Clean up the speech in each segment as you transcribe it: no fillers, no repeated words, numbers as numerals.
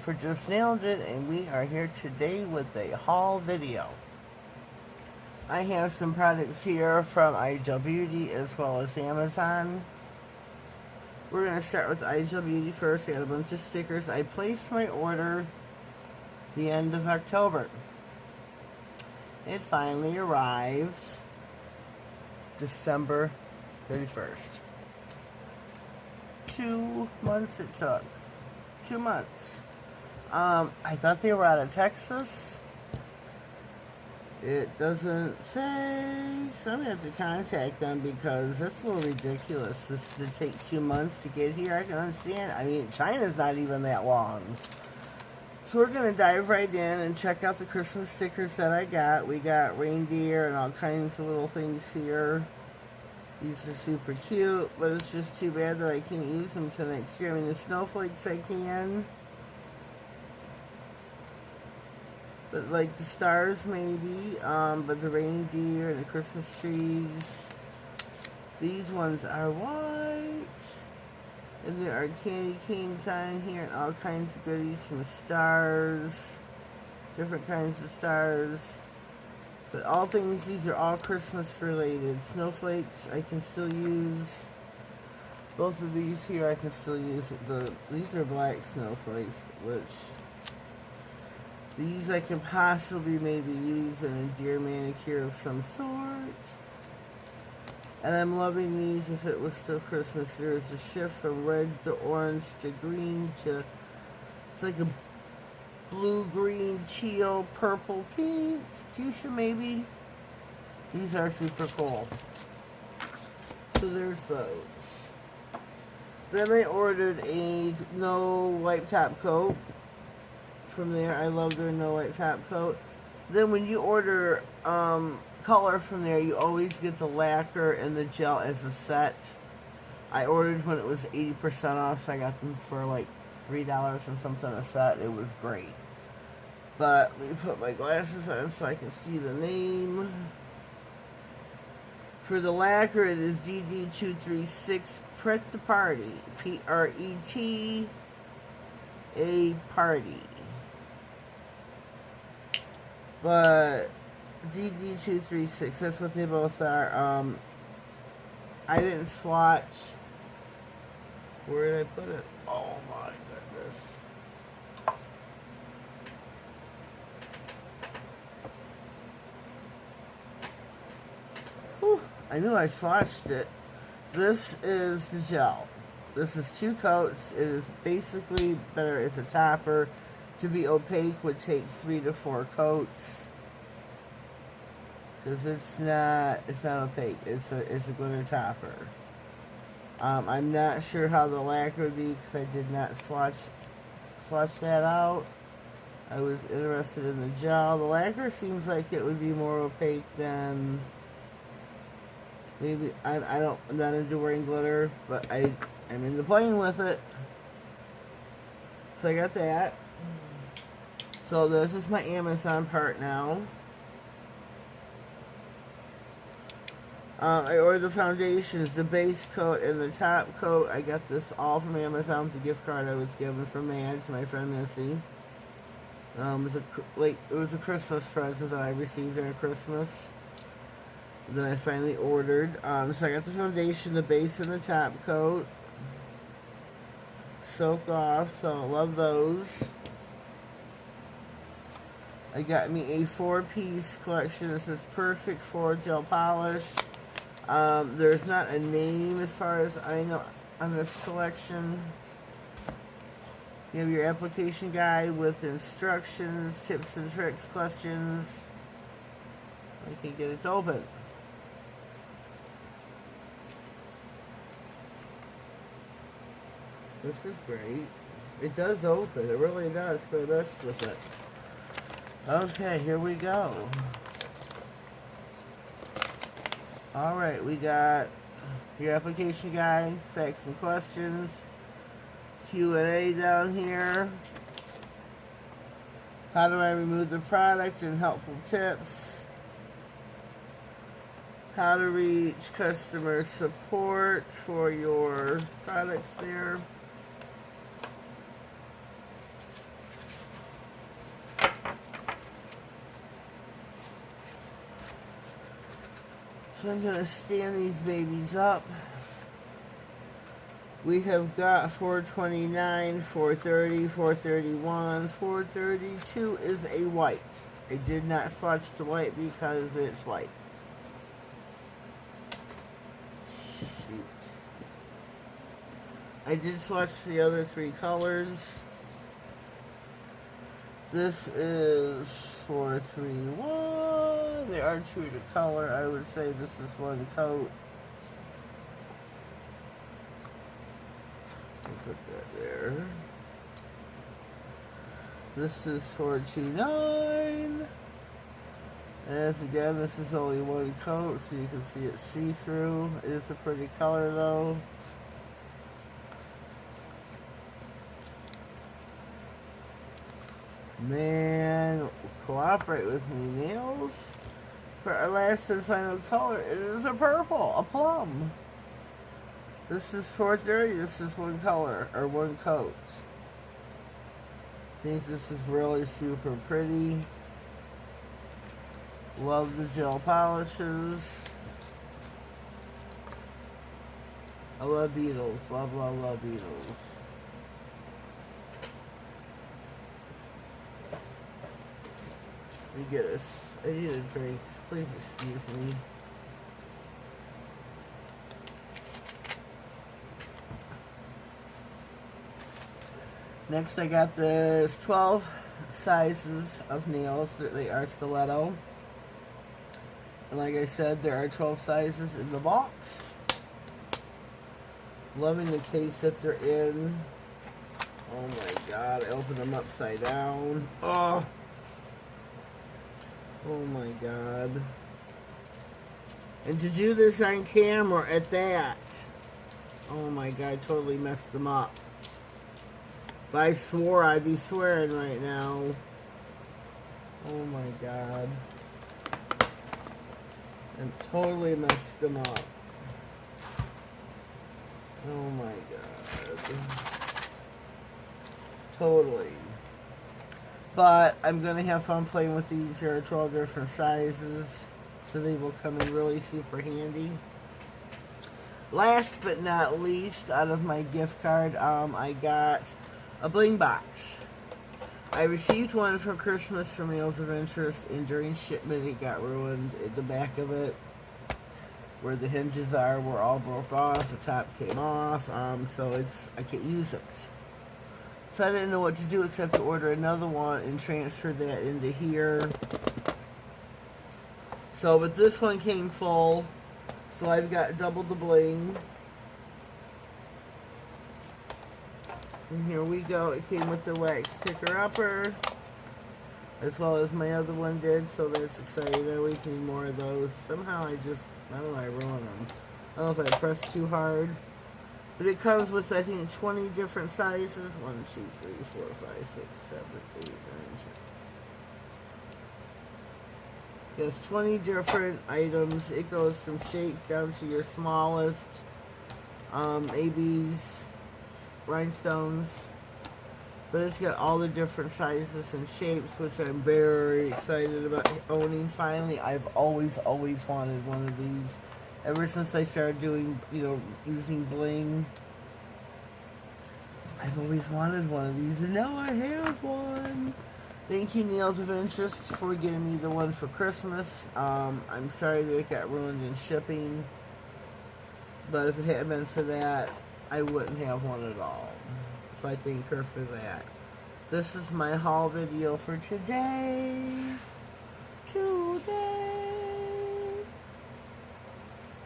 for Just Nailed It, and we are here today with a haul video. I have some products here from IGel Beauty as well as Amazon. We're going to start with IGel Beauty first. I got a bunch of stickers. I placed my order the end of October. It finally arrived December 31st. 2 months it took. 2 months. I thought they were out of Texas. It doesn't say, so I'm going to have to contact them because that's a little ridiculous just to take 2 months to get here. I can understand. I mean, China's not even that long. So we're going to dive right in and check out the Christmas stickers that I got. We got reindeer and all kinds of little things here. These are super cute, but it's just too bad that I can't use them till next year. I mean, the snowflakes I can. But like the stars maybe, but the reindeer and the Christmas trees, these ones are white. And there are candy canes on here and all kinds of goodies from stars, different kinds of stars. But all things, these are all Christmas related. Snowflakes, I can still use. Both of these here, I can still use. These are black snowflakes, which these I can possibly maybe use in a deer manicure of some sort. And I'm loving these if it was still Christmas. There's a shift from red to orange to green to, it's like a blue, green, teal, purple, pink, fuchsia maybe. These are super cool. So there's those. Then I ordered a no wipe top coat from there. I love their no wipe top coat. Then when you order color from there, you always get the lacquer and the gel as a set. I ordered when it was 80% off, so I got them for like $3 and something a set. It was great. But let me put my glasses on so I can see the name. For the lacquer, it is DD236 Pret the Party. P-R-E-T a party. But DD236, that's what they both are. I didn't swatch. Where did I put it? Oh my goodness. Whew, I knew I swatched it. This is the gel. This is 2 coats. It is basically better as a topper. To be opaque would take 3 to 4 coats. Because it's not opaque. It's a glitter topper. I'm not sure how the lacquer would be because I did not swatch that out. I was interested in the gel. The lacquer seems like it would be more opaque than maybe. I'm not into wearing glitter, but I'm into playing with it. So I got that. So this is my Amazon part now. I ordered the foundations, the base coat, and the top coat. I got this all from Amazon with the gift card I was given from Madge, my friend Missy. It was a Christmas present that I received during Christmas. Then I finally ordered. So I got the foundation, the base, and the top coat. Soak off, so I love those. I got me a 4-piece collection. This is Perfect 4 Gel Polish. There's not a name as far as I know on this collection. You have your application guide with instructions, tips and tricks, questions. I can get it to open. This is great. It does open. It really does. So I messed with it. Okay, here we go. Alright, we got your application guide, facts and questions, Q&A down here. How do I remove the product and helpful tips. How to reach customer support for your products there. So I'm going to stand these babies up. We have got 429, 430, 431, 432 is a white. I did not swatch the white because it's white. Shoot. I did swatch the other three colors. This is 431. They are true to color. I would say this is one coat. I'll put that there. This is 429. As again, this is only one coat, so you can see it see-through. It is a pretty color though. Man, cooperate with me, nails. For our last and final color, it is a purple, a plum. This is 430, this is one color, or one coat. I think this is really super pretty. Love the gel polishes. I love beetles, love, love, love beetles. Let me get this. I need a drink. Please excuse me. Next I got this 12 sizes of nails. They are stiletto. And like I said, there are 12 sizes in the box. Loving the case that they're in. Oh my god, I opened them upside down. Oh! Oh my god. And to do this on camera at that. Oh my god, totally messed them up. If I swore, I'd be swearing right now. Oh my god. And totally messed them up. Oh my god. Totally. But I'm going to have fun playing with these. There are 12 different sizes, so they will come in really super handy. Last but not least, out of my gift card, I got a bling box. I received one for Christmas from Nails of Interest, and during shipment it got ruined. The back of it, where the hinges are, were all broke off. The top came off, so I can't use it. So I didn't know what to do except to order another one and transfer that into here. So, but this one came full. So I've got double the bling. And here we go. It came with the wax picker-upper, as well as my other one did, so that's exciting. I always need more of those. Somehow I don't know, I ruin them. I don't know if I pressed too hard. But it comes with, I think, 20 different sizes. 1, 2, 3, 4, 5, 6, 7, 8, 9, 10. There's 20 different items. It goes from shapes down to your smallest ABs, rhinestones. But it's got all the different sizes and shapes, which I'm very excited about owning finally. I've always wanted one of these. Ever since I started doing, using bling, I've always wanted one of these, and now I have one. Thank you, Nails of Interest, for getting me the one for Christmas. I'm sorry that it got ruined in shipping, but if it hadn't been for that, I wouldn't have one at all. So I thank her for that. This is my haul video for today.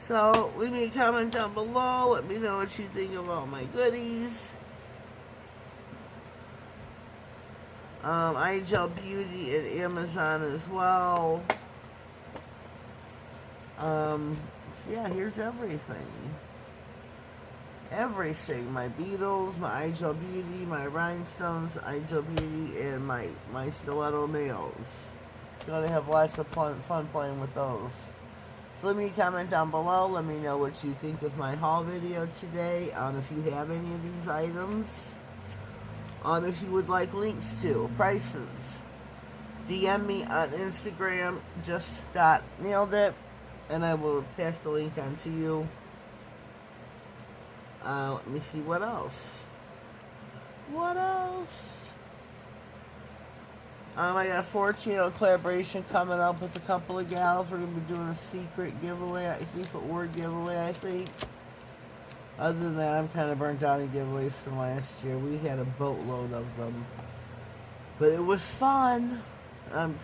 So, leave me a comment down below. Let me know what you think of all my goodies. iGel Beauty at Amazon as well. Yeah, here's everything. Everything. My beetles, my iGel Beauty, my rhinestones, iGel Beauty, and my stiletto nails. Gonna have lots of fun playing with those. So leave me a comment down below. Let me know what you think of my haul video today. If you have any of these items. If you would like links to prices. DM me on Instagram, JUST.NAILEDIT. and I will pass the link on to you. Let me see what else. What else? I got a 4-channel collaboration coming up with a couple of gals. We're going to be doing a secret giveaway, secret word giveaway, I think. Other than that, I'm kind of burnt out on giveaways from last year. We had a boatload of them. But it was fun. I'm,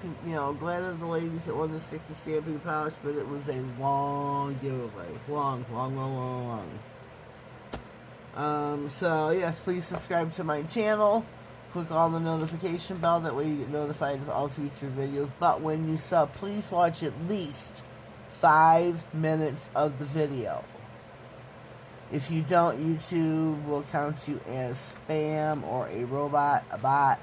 glad of the ladies that won the sticky stamping pouch, but it was a long giveaway. Long. So, yes, please subscribe to my channel. Click on the notification bell. That way you get notified of all future videos. But when you sub, please watch at least 5 minutes of the video. If you don't, YouTube will count you as spam or a robot, a bot.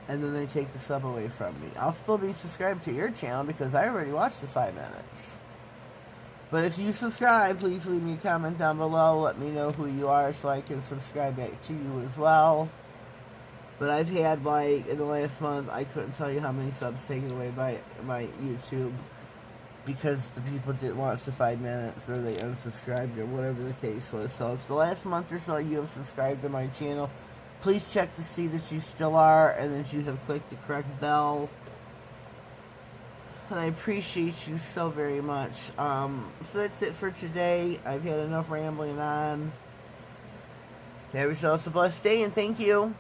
And then they take the sub away from me. I'll still be subscribed to your channel because I already watched the 5 minutes. But if you subscribe, please leave me a comment down below. Let me know who you are so I can subscribe back to you as well. But I've had, like, in the last month, I couldn't tell you how many subs taken away by my YouTube. Because the people didn't watch the 5 minutes or they unsubscribed or whatever the case was. So if the last month or so you have subscribed to my channel, please check to see that you still are and that you have clicked the correct bell. And I appreciate you so very much. So that's it for today. I've had enough rambling on. Have yourselves a blessed day and thank you.